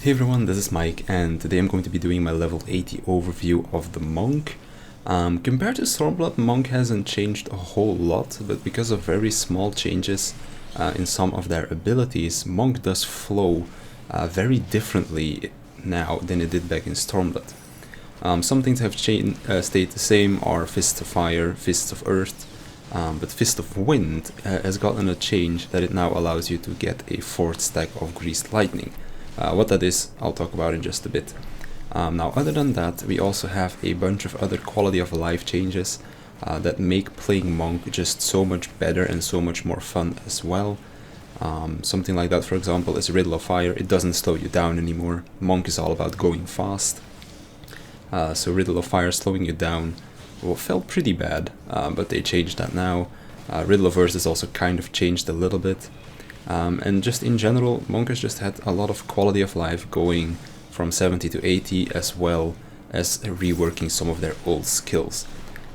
Hey everyone, this is Mike, and today I'm going to be doing my level 80 overview of the Monk. Compared to Stormblood, Monk hasn't changed a whole lot, but because of very small changes in some of their abilities, Monk does flow very differently now than it did back in Stormblood. Some things have stayed the same, are Fists of Fire, Fists of Earth, but Fist of Wind has gotten a change that it now allows you to get a 4th stack of Greased Lightning. What that is, I'll talk about in just a bit. Now, other than that, we also have a bunch of other quality of life changes that make playing Monk just so much better and so much more fun as well. Something like that, for example, is Riddle of Fire. It doesn't slow you down anymore. Monk is all about going fast. So Riddle of Fire slowing you down felt pretty bad, but they changed that now. Riddle of Earth has also kind of changed a little bit. And just in general, Monk has just had a lot of quality of life going from 70 to 80, as well as reworking some of their old skills.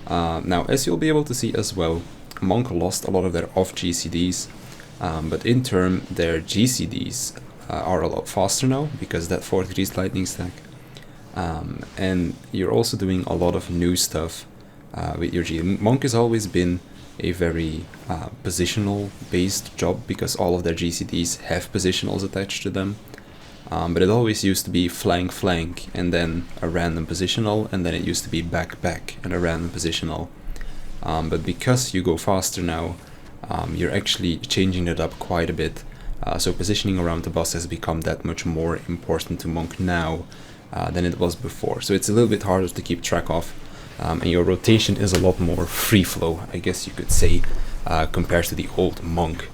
Now, as you'll be able to see as well, Monk lost a lot of their off GCDs, but in turn their GCDs are a lot faster now because that 4th Greased Lightning stack. And you're also doing a lot of new stuff with your G. Monk has always been a very positional based job because all of their GCDs have positionals attached to them, but it always used to be flank and then a random positional, and then it used to be back and a random positional, but because you go faster now, you're actually changing it up quite a bit, so positioning around the boss has become that much more important to Monk now than it was before, so it's a little bit harder to keep track of. And your rotation is a lot more free flow, I guess you could say, compared to the old Monk.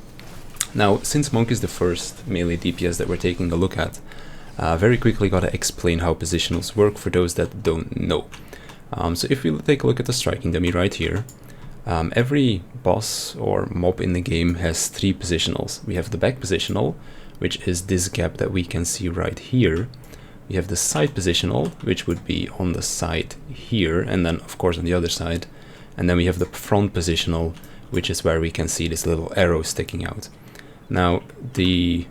Now, since Monk is the first melee DPS that we're taking a look at, very quickly gotta explain how positionals work for those that don't know. So if we take a look at the striking dummy right here, every boss or mob in the game has 3 positionals. We have the back positional, which is this gap that we can see right here. We have the side positional, which would be on the side here, and then of course on the other side. And then we have the front positional, which is where we can see this little arrow sticking out. Now, the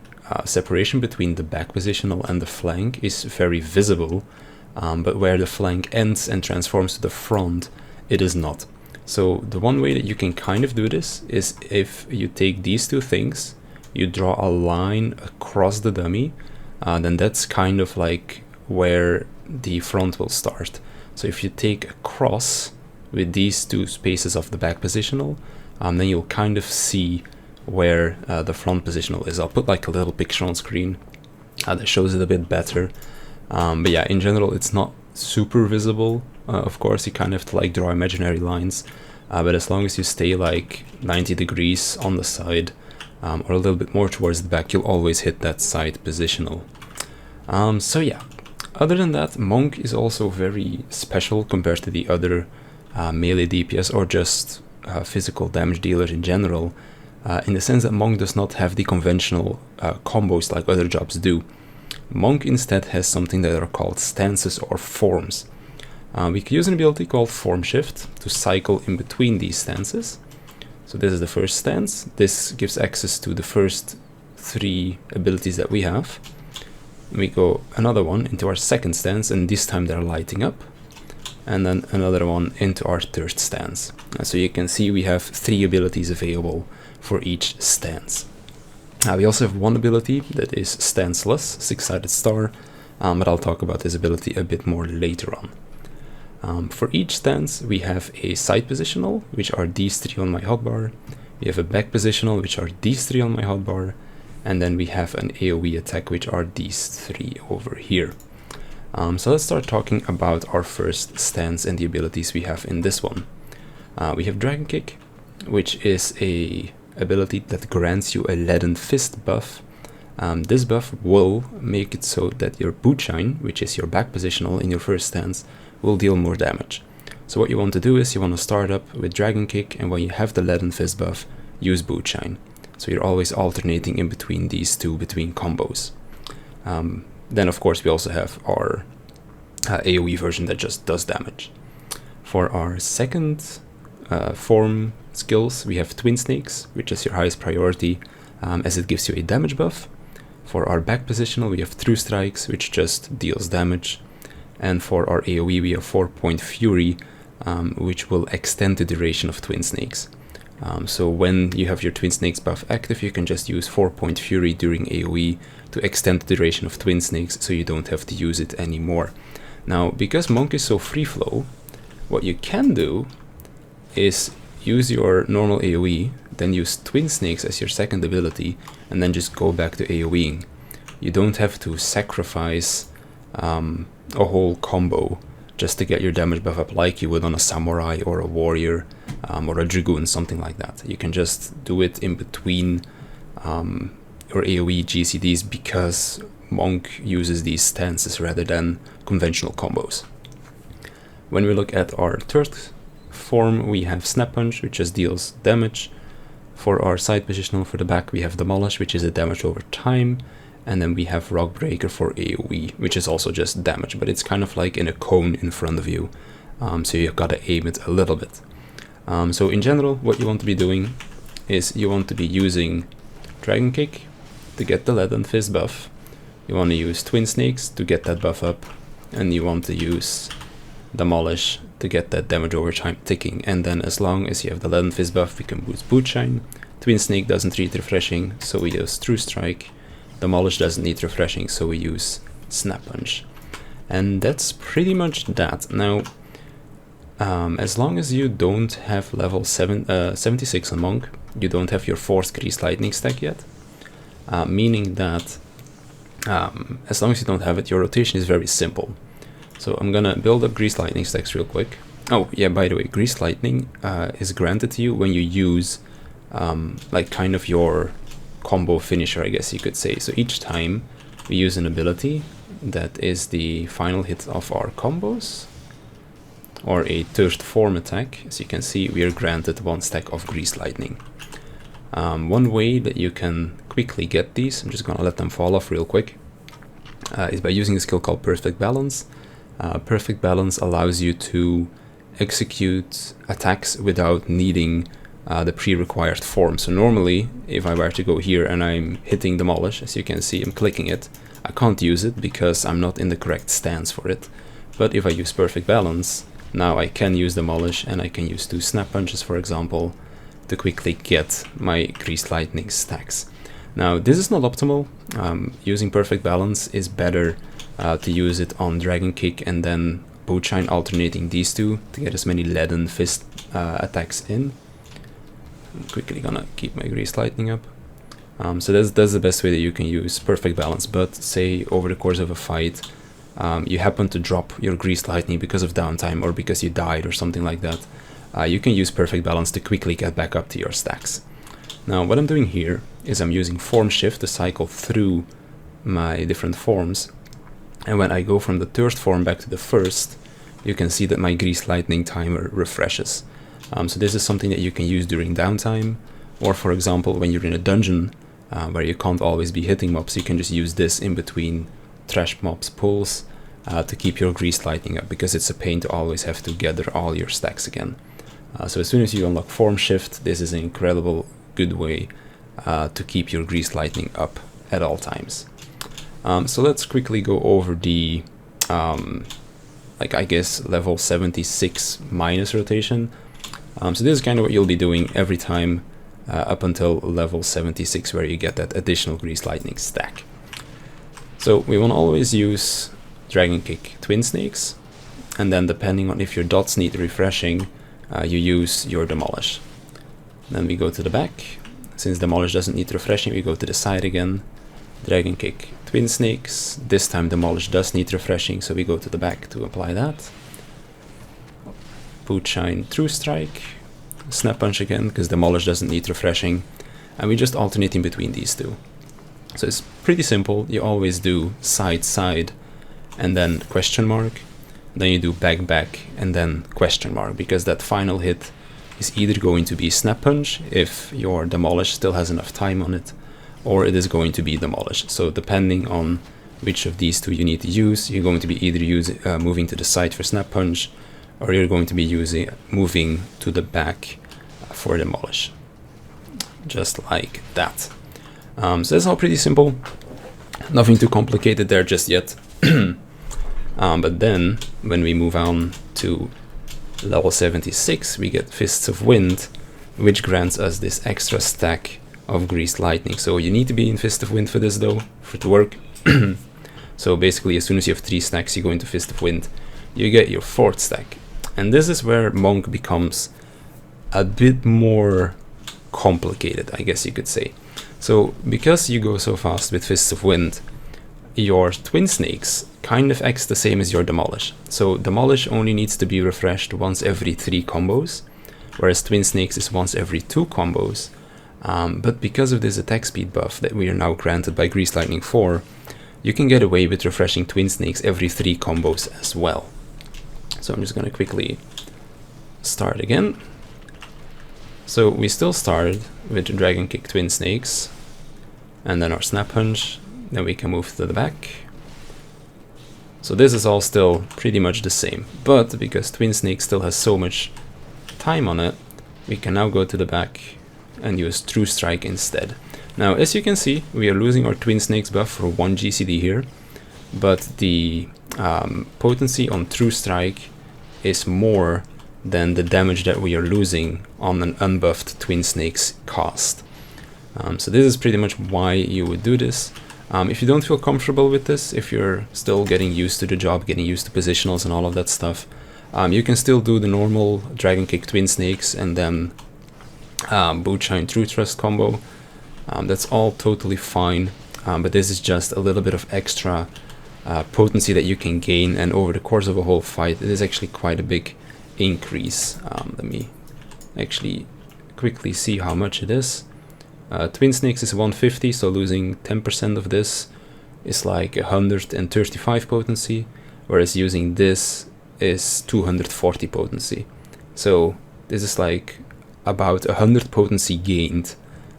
separation between the back positional and the flank is very visible, but where the flank ends and transforms to the front, it is not. So the one way that you can kind of do this is if you take these two things, you draw a line across the dummy, then that's kind of like where the front will start. So if you take a cross with these 2 spaces of the back positional, then you'll kind of see where the front positional is. I'll put like a little picture on screen that shows it a bit better. But yeah, in general, it's not super visible. Of course, you kind of have to like draw imaginary lines, but as long as you stay like 90 degrees on the side, or a little bit more towards the back, you'll always hit that side positional. So yeah, other than that, Monk is also very special compared to the other melee DPS or just physical damage dealers in general, in the sense that Monk does not have the conventional combos like other jobs do. Monk instead has something that are called stances or forms. We can use an ability called Form Shift to cycle in between these stances. So this is the first stance. This gives access to the first 3 abilities that we have. We go another one into our second stance, and this time they're lighting up. And then another one into our 3rd stance. So you can see we have 3 abilities available for each stance. We also have one ability that is stanceless, 6-sided star, but I'll talk about this ability a bit more later on. For each stance, we have a side positional, which are these 3 on my hotbar. We have a back positional, which are these 3 on my hotbar. And then we have an AoE attack, which are these 3 over here. So let's start talking about our first stance and the abilities we have in this one. We have Dragon Kick, which is a ability that grants you a Leaden Fist buff. This buff will make it so that your boot shine, which is your back positional in your first stance, will deal more damage. So what you want to do is you want to start up with Dragon Kick, and when you have the Leaden Fist buff, use boot shine. So you're always alternating in between these 2 between combos. Then of course we also have our AoE version that just does damage. For our second form skills, we have Twin Snakes, which is your highest priority, as it gives you a damage buff. For our back positional, we have True Strikes, which just deals damage. And for our AoE, we have 4-point Fury, which will extend the duration of Twin Snakes. So when you have your Twin Snakes buff active, you can just use 4-point Fury during AoE to extend the duration of Twin Snakes, so you don't have to use it anymore. Now, because Monk is so free flow, what you can do is use your normal AoE, then use Twin Snakes as your second ability, and then just go back to AoEing. You don't have to sacrifice a whole combo just to get your damage buff up like you would on a Samurai or a Warrior or a Dragoon, something like that. You can just do it in between your AoE GCDs because Monk uses these stances rather than conventional combos. When we look at our third form, we have Snap Punch, which just deals damage. For our side positional for the back, we have Demolish, which is a damage over time. And then we have Rock Breaker for AoE, which is also just damage, but it's kind of like in a cone in front of you. So you've got to aim it a little bit. So in general, what you want to be doing is you want to be using Dragon Kick to get the Leaden Fist buff. You want to use Twin Snakes to get that buff up. And you want to use Demolish to get that damage over time ticking. And then as long as you have the Leaden Fist buff, we can boost Boot Shine. Twin Snake doesn't treat refreshing, so we use True Strike. Demolish doesn't need refreshing, so we use Snap Punch. And that's pretty much that. Now, as long as you don't have level 76 on Monk, you don't have your 4th Grease Lightning stack yet. Meaning that as long as you don't have it, your rotation is very simple. So I'm gonna build up Grease Lightning stacks real quick. Oh yeah, by the way, Grease Lightning is granted to you when you use like kind of your combo finisher, I guess you could say. So each time we use an ability that is the final hit of our combos or a third form attack, as you can see, we are granted 1 stack of Grease Lightning. One way that you can quickly get these, I'm just gonna let them fall off real quick, is by using a skill called Perfect Balance. Perfect Balance allows you to execute attacks without needing the pre-required form. So normally, if I were to go here and I'm hitting Demolish, as you can see, I'm clicking it, I can't use it because I'm not in the correct stance for it. But if I use Perfect Balance, now I can use Demolish and I can use 2 Snap Punches, for example, to quickly get my Grease Lightning stacks. Now, this is not optimal. Using Perfect Balance is better to use it on Dragon Kick and then Boot Shine, alternating these two to get as many Leaden Fist attacks in. I'm quickly gonna keep my Grease Lightning up. So that's the best way that you can use Perfect Balance. But say over the course of a fight, you happen to drop your Grease Lightning because of downtime or because you died or something like that, you can use Perfect Balance to quickly get back up to your stacks. Now what I'm doing here is I'm using Form Shift to cycle through my different forms, and when I go from the 3rd form back to the 1st, you can see that my Grease Lightning timer refreshes. So this is something that you can use during downtime, or for example when you're in a dungeon where you can't always be hitting mobs, you can just use this in between trash mobs pulls to keep your Grease Lightning up, because it's a pain to always have to gather all your stacks again. So as soon as you unlock Form Shift, this is an incredible good way to keep your Grease Lightning up at all times. So let's quickly go over the like I guess level 76 minus rotation. So this is kind of what you'll be doing every time up until level 76, where you get that additional Grease Lightning stack. So we want to always use Dragon Kick Twin Snakes, and then depending on if your dots need refreshing, you use your Demolish. Then we go to the back. Since Demolish doesn't need refreshing, we go to the side again. Dragon Kick Twin Snakes. This time Demolish does need refreshing, so we go to the back to apply that. Boot Shine True Strike. Snap Punch again, because Demolish doesn't need refreshing. And we just alternate in between these two. So it's pretty simple. You always do side, side, and then question mark. Then you do back, back, and then question mark, because that final hit is either going to be Snap Punch if your Demolish still has enough time on it, or it is going to be Demolish. So depending on which of these two you need to use, you're going to be either moving to the side for Snap Punch, or you're going to be moving to the back for Demolish. Just like that. So that's all pretty simple. Nothing too complicated there just yet. But then, when we move on to level 76, we get Fists of Wind, which grants us this extra stack of Greased Lightning. So you need to be in Fist of Wind for this though, for it to work. So basically, as soon as you have 3 stacks, you go into Fist of Wind, you get your 4th stack. And this is where Monk becomes a bit more complicated, I guess you could say. So because you go so fast with Fists of Wind, your Twin Snakes kind of acts the same as your Demolish. So Demolish only needs to be refreshed once every 3 combos, whereas Twin Snakes is once every 2 combos. But because of this attack speed buff that we are now granted by Greased Lightning 4, you can get away with refreshing Twin Snakes every 3 combos as well. So I'm just going to quickly start again. So we still started with Dragon Kick Twin Snakes, and then our Snap Punch, then we can move to the back. So this is all still pretty much the same, but because Twin Snake still has so much time on it, we can now go to the back and use True Strike instead. Now, as you can see, we are losing our Twin Snakes buff for 1 GCD here, but the potency on True Strike is more than the damage that we are losing on an unbuffed Twin Snakes cost. So this is pretty much why you would do this. If you don't feel comfortable with this, if you're still getting used to the job, getting used to positionals and all of that stuff, you can still do the normal Dragon Kick Twin Snakes and then Bootshine True Trust combo. That's all totally fine, but this is just a little bit of extra potency that you can gain, and over the course of a whole fight it is actually quite a big increase. Let me actually quickly see how much it is. Twin Snakes is 150, so losing 10% of this is like 135 potency, whereas using this is 240 potency. So this is like about 100 potency gained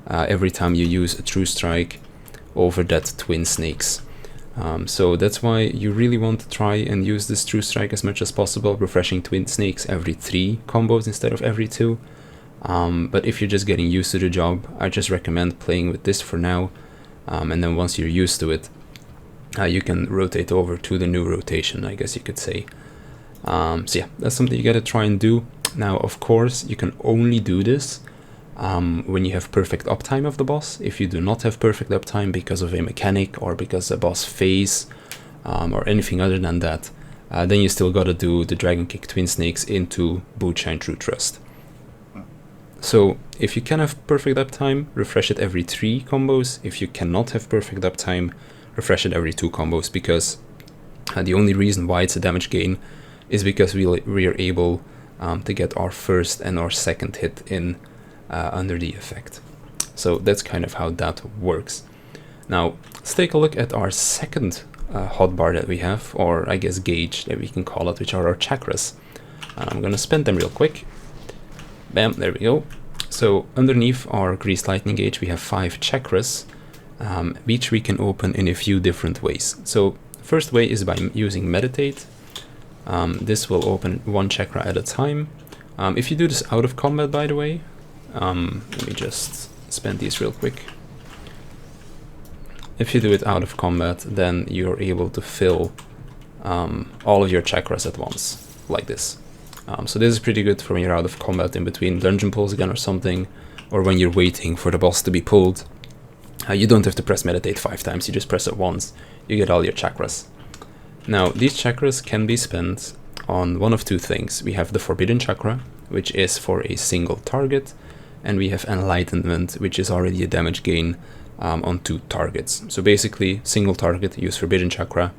every time you use a True Strike over that Twin Snakes. So that's why you really want to try and use this True Strike as much as possible, refreshing Twin Snakes every 3 combos instead of every 2. But if you're just getting used to the job, I just recommend playing with this for now, and then once you're used to it, you can rotate over to the new rotation, I guess you could say. So yeah, that's something you gotta try and do. Now, of course, you can only do this when you have perfect uptime of the boss. If you do not have perfect uptime because of a mechanic or because a boss phase or anything other than that, then you still gotta do the Dragon Kick Twin Snakes into Bootshine True Trust. So if you can have perfect uptime, refresh it every 3 combos. If you cannot have perfect uptime, refresh it every 2 combos, because the only reason why it's a damage gain is because we are able to get our first and our second hit in under the effect. So that's kind of how that works. Now let's take a look at our second hotbar that we have, or I guess gauge that we can call it, which are our chakras. And I'm gonna spend them real quick. Bam, there we go. So underneath our Greased Lightning gauge we have 5 chakras, which we can open in a few different ways. So first way is by using Meditate. This will open 1 chakra at a time. If you do this out of combat, by the way, let me just spend these real quick. If you do it out of combat, then you're able to fill all of your chakras at once, like this. So this is pretty good for when you're out of combat, in between dungeon pulls again or something, or when you're waiting for the boss to be pulled. You don't have to press Meditate 5 times, you just press it once, you get all your chakras. Now, these chakras can be spent on one of 2 things. We have the Forbidden Chakra, which is for a single target, and we have Enlightenment, which is already a damage gain on 2 targets. So basically, single target, use Forbidden Chakra,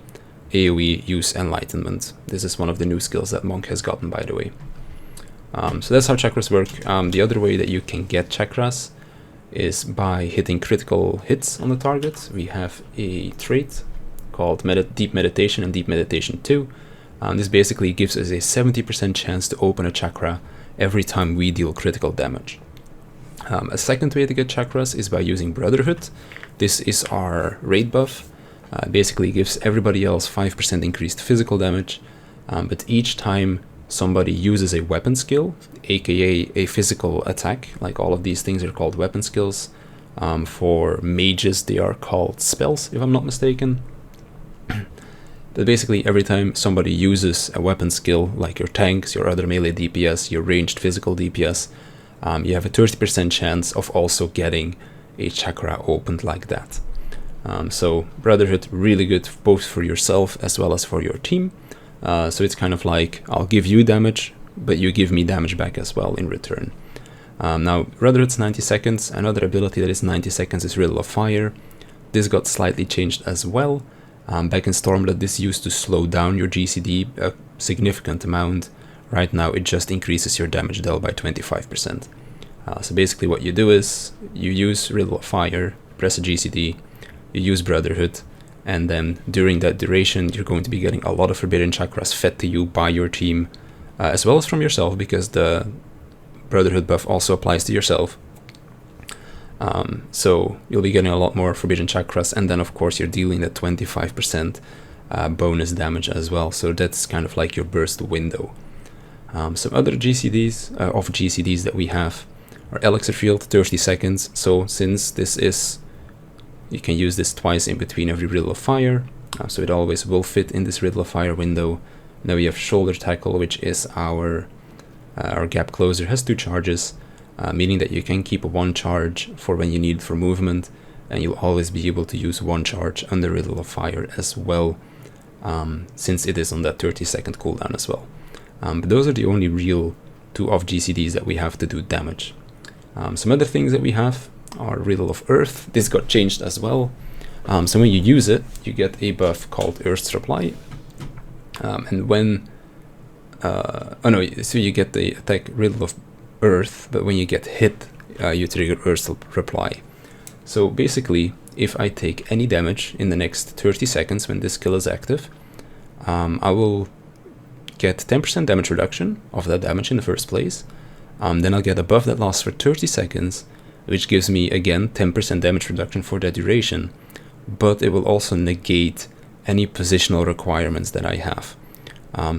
AoE, use Enlightenment. This is one of the new skills that Monk has gotten, by the way. So that's how chakras work. The other way that you can get chakras is by hitting critical hits on the target. We have a trait called Deep Meditation and Deep Meditation 2. This basically gives us a 70% chance to open a chakra every time we deal critical damage. A second way to get chakras is by using Brotherhood. This is our raid buff. Basically gives everybody else 5% increased physical damage, but each time somebody uses a weapon skill, aka a physical attack, like all of these things are called weapon skills, For mages, they are called spells, if I'm not mistaken. That basically every time somebody uses a weapon skill, like your tanks, your other melee DPS, your ranged physical DPS, you have a 30% chance of also getting a chakra opened like that. So Brotherhood, really good both for yourself as well as for your team. So it's kind of like, I'll give you damage, but you give me damage back as well in return. Now, Brotherhood's 90 seconds. Another ability that is 90 seconds is Riddle of Fire. This got slightly changed as well. Back in Stormblood, this used to slow down your GCD a significant amount. Right now, it just increases your damage dealt by 25%. So basically what you do is, you use Riddle of Fire, press a GCD, you use Brotherhood, and then during that duration, you're going to be getting a lot of Forbidden Chakras fed to you by your team, as well as from yourself, because the Brotherhood buff also applies to yourself. So you'll be getting a lot more Forbidden Chakras, and then of course you're dealing that 25% bonus damage as well. So that's kind of like your burst window. Some other GCDs, GCDs that we have are Elixir Field, 30 seconds. So since this is, you can use this twice in between every Riddle of Fire, so it always will fit in this Riddle of Fire window. Now we have Shoulder Tackle, which is our gap closer, has 2 charges, meaning that you can keep 1 charge for when you need it for movement, and you'll always be able to use 1 charge under Riddle of Fire as well, since it is on that 30-second cooldown as well. But those are the only real 2 off GCDs that we have to do damage. Some other things that we have are Riddle of Earth. This got changed as well. So when you use it, you get a buff called Earth's Reply. And when so you get the attack Riddle of Earth, but when you get hit, you trigger Earth's Reply. So basically, if I take any damage in the next 30 seconds when this skill is active, I will get 10% damage reduction of that damage in the first place. Then I'll get a buff that lasts for 30 seconds, which gives me again 10% damage reduction for that duration, but it will also negate any positional requirements that I have.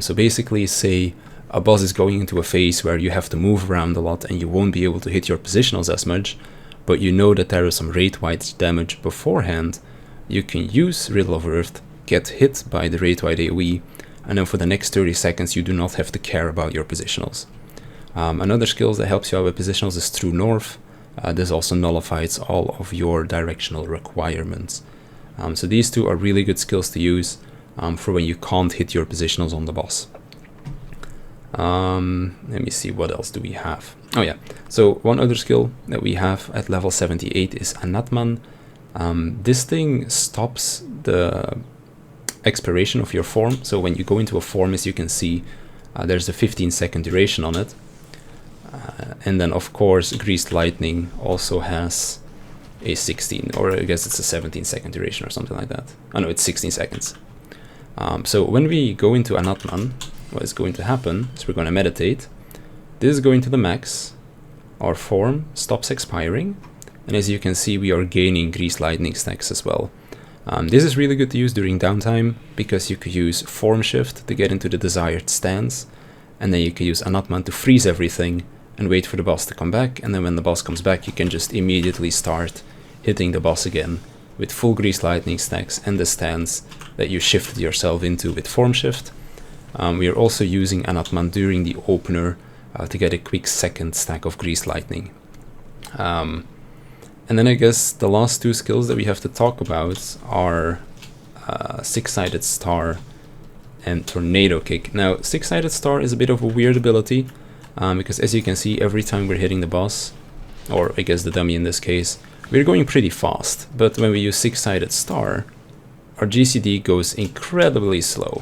So basically, say a boss is going into a phase where you have to move around a lot and you won't be able to hit your positionals as much, but you know that there is some rate-wide damage beforehand, you can use Riddle of Earth, get hit by the rate-wide AoE, and then for the next 30 seconds you do not have to care about your positionals. Another skill that helps you out with positionals is True North. This also nullifies all of your directional requirements. So these 2 are really good skills to use for when you can't hit your positionals on the boss. Let me see, what else do we have? Oh yeah, so one other skill that we have at level 78 is Anatman. This thing stops the expiration of your form. So when you go into a form, as you can see, there's a 15-second duration on it. And then of course Greased Lightning also has a 16, or I guess it's a 17-second duration or something like that. Oh no, it's 16 seconds. So when we go into Anatman, what is going to happen is we're going to meditate. This is going to the max. Our form stops expiring, and as you can see, we are gaining Greased Lightning stacks as well. This is really good to use during downtime, because you could use Form Shift to get into the desired stance, and then you can use Anatman to freeze everything and wait for the boss to come back, and then when the boss comes back, you can just immediately start hitting the boss again with full Greased Lightning stacks and the stance that you shifted yourself into with Form Shift. We are also using Anatman during the opener to get a quick second stack of Greased Lightning. And then I guess the last 2 skills that we have to talk about are Six-Sided Star and Tornado Kick. Now, Six-Sided Star is a bit of a weird ability, because as you can see, every time we're hitting the boss, or I guess the dummy in this case, we're going pretty fast, but when we use Six-Sided Star, our GCD goes incredibly slow.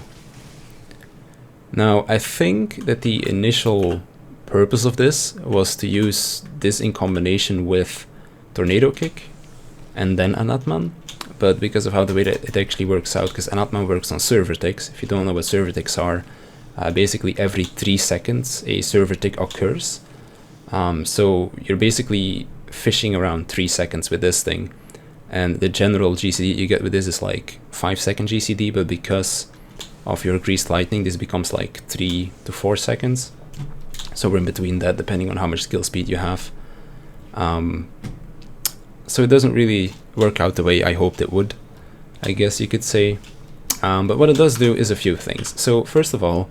Now, I think that the initial purpose of this was to use this in combination with Tornado Kick and then Anatman, but because of how the way that it actually works out, because Anatman works on server ticks. If you don't know what server ticks are, basically every 3 seconds a server tick occurs. So you're basically fishing around 3 seconds with this thing, and the general GCD you get with this is like 5-second GCD, but because of your Greased Lightning, this becomes like 3 to 4 seconds. So we're in between that, depending on how much skill speed you have. So it doesn't really work out the way I hoped it would, I guess you could say. But what it does do is a few things. So first of all,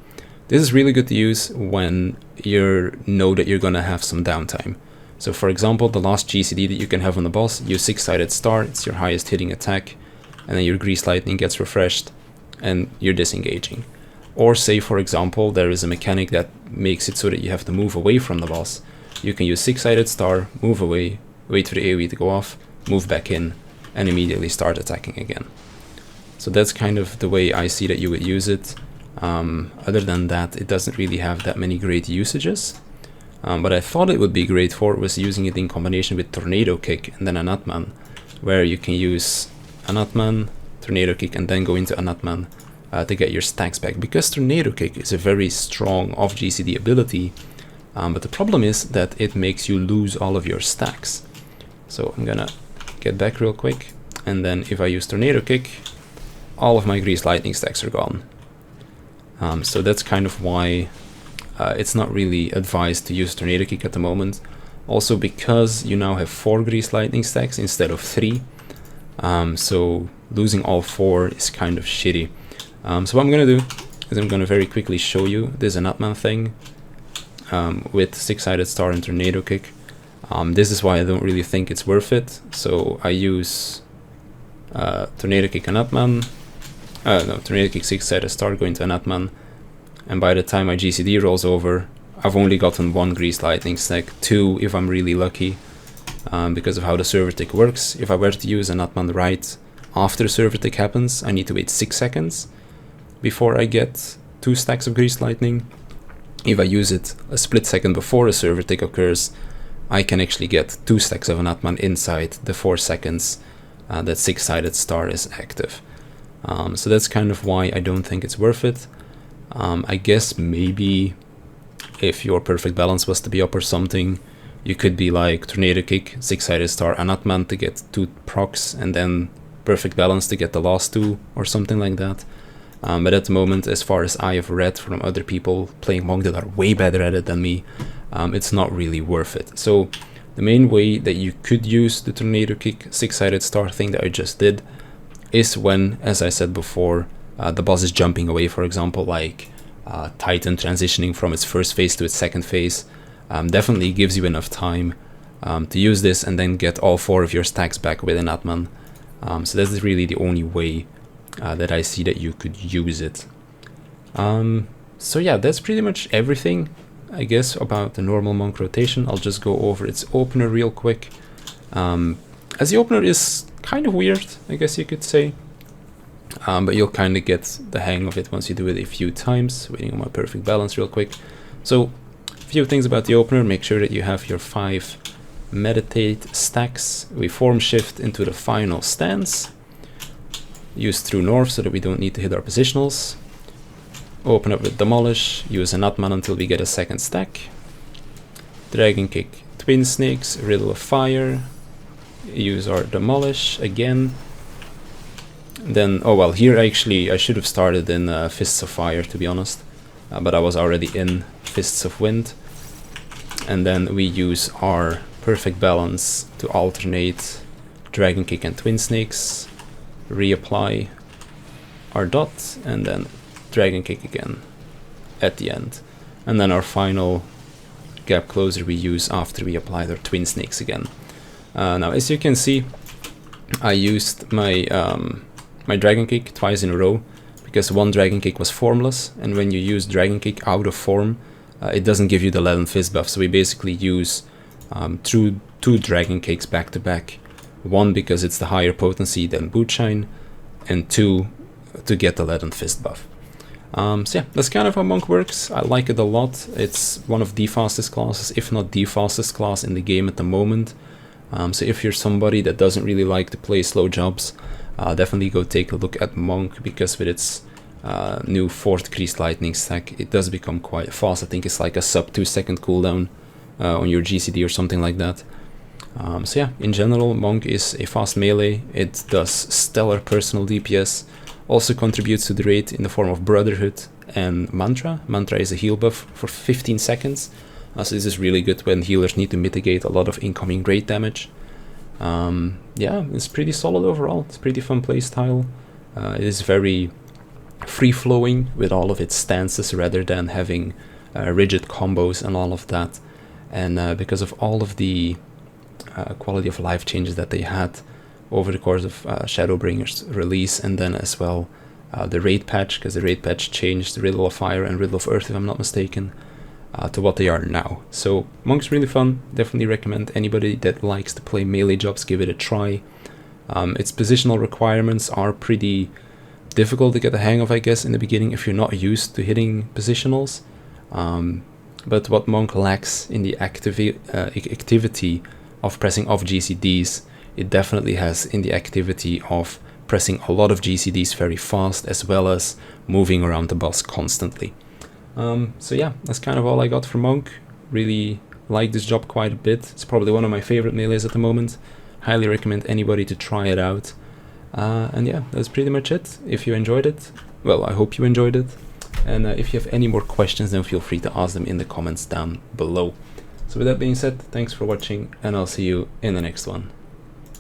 this is really good to use when you know that you're gonna have some downtime. So for example, the last GCD that you can have on the boss, use 6-sided star, it's your highest hitting attack, and then your Grease Lightning gets refreshed, and you're disengaging. Or say, for example, there is a mechanic that makes it so that you have to move away from the boss. You can use 6-sided star, move away, wait for the AoE to go off, move back in, and immediately start attacking again. So that's kind of the way I see that you would use it. Other than that, it doesn't really have that many great usages. What I thought it would be great for was using it in combination with Tornado Kick and then Anatman, where you can use Anatman, Tornado Kick, and then go into Anatman to get your stacks back. Because Tornado Kick is a very strong off GCD ability, but the problem is that it makes you lose all of your stacks. So I'm gonna get back real quick, and then if I use Tornado Kick, all of my Grease Lightning stacks are gone. So that's kind of why it's not really advised to use Tornado Kick at the moment. Also because you now have 4 Grease Lightning stacks instead of 3. So losing all 4 is kind of shitty. So what I'm gonna do is I'm gonna very quickly show you this Anatman thing with 6-sided star and Tornado Kick. This is why I don't really think it's worth it. So I use Tornado Kick Anatman. No, Tornado Kick 6-sided star, going to Anatman, and by the time my GCD rolls over, I've only gotten 1 Grease Lightning stack, 2 if I'm really lucky, because of how the server tick works. If I were to use Anatman right after the server tick happens, I need to wait 6 seconds before I get 2 stacks of Grease Lightning. If I use it a split second before a server tick occurs, I can actually get 2 stacks of Anatman inside the 4 seconds that 6-sided star is active. So that's kind of why I don't think it's worth it. I guess maybe if your perfect balance was to be up or something, you could be like Tornado Kick, 6-sided star, Anatman to get 2 procs, and then perfect balance to get the last 2 or something like that. But at the moment, as far as I have read from other people playing Monk that are way better at it than me, it's not really worth it. So the main way that you could use the Tornado Kick 6-sided star thing that I just did is when, as I said before, the boss is jumping away, for example, like Titan transitioning from its first phase to its second phase. Definitely gives you enough time to use this and then get all 4 of your stacks back with Anatman. So that's really the only way that I see that you could use it. So yeah, that's pretty much everything, I guess, about the normal Monk rotation. I'll just go over its opener real quick. As the opener is kind of weird, I guess you could say, but you'll kind of get the hang of it once you do it a few times. Waiting on my perfect balance real quick. So a few things about the opener: make sure that you have your 5 meditate stacks. We form shift into the final stance. Use True North so that we don't need to hit our positionals. Open up with Demolish. Use Anatman until we get a 2nd stack. Dragon Kick Twin Snakes, Riddle of Fire. Use our Demolish again. Then, oh well, here actually I should have started in Fists of Fire, to be honest, but I was already in Fists of Wind. And then we use our perfect balance to alternate Dragon Kick and Twin Snakes, reapply our dot, and then Dragon Kick again at the end. And then our final gap closer we use after we applied our Twin Snakes again. Now, as you can see, I used my my Dragon Kick twice in a row because one Dragon Kick was formless, and when you use Dragon Kick out of form, it doesn't give you the Leaden Fist buff. So we basically use two Dragon Kicks back to back. One because it's the higher potency than Bootshine, and 2 to get the Leaden Fist buff. So yeah, that's kind of how Monk works. I like it a lot. It's one of the fastest classes, if not the fastest class in the game at the moment. So if you're somebody that doesn't really like to play slow jobs, definitely go take a look at Monk, because with its new 4th Grease Lightning stack, it does become quite fast. I think it's like a sub 2-second cooldown on your GCD or something like that. So yeah, in general, Monk is a fast melee. It does stellar personal DPS, also contributes to the rate in the form of Brotherhood and Mantra. Mantra is a heal buff for 15 seconds. So this is really good when healers need to mitigate a lot of incoming raid damage. Yeah, it's pretty solid overall. It's a pretty fun playstyle. It is very free-flowing with all of its stances rather than having rigid combos and all of that. And because of all of the quality of life changes that they had over the course of Shadowbringers release, and then as well the raid patch, because the raid patch changed Riddle of Fire and Riddle of Earth, if I'm not mistaken, to what they are now. So Monk's really fun. Definitely recommend anybody that likes to play melee jobs, give it a try. Its positional requirements are pretty difficult to get the hang of, I guess, in the beginning if you're not used to hitting positionals. But what Monk lacks in the activity of pressing off GCDs, it definitely has in the activity of pressing a lot of GCDs very fast, as well as moving around the boss constantly. So yeah, that's kind of all I got for Monk. Really like this job quite a bit. It's probably one of my favorite melees at the moment. Highly recommend anybody to try it out. And yeah, that's pretty much it. If you enjoyed it, well, I hope you enjoyed it. And if you have any more questions, then feel free to ask them in the comments down below. So with that being said, thanks for watching, and I'll see you in the next one.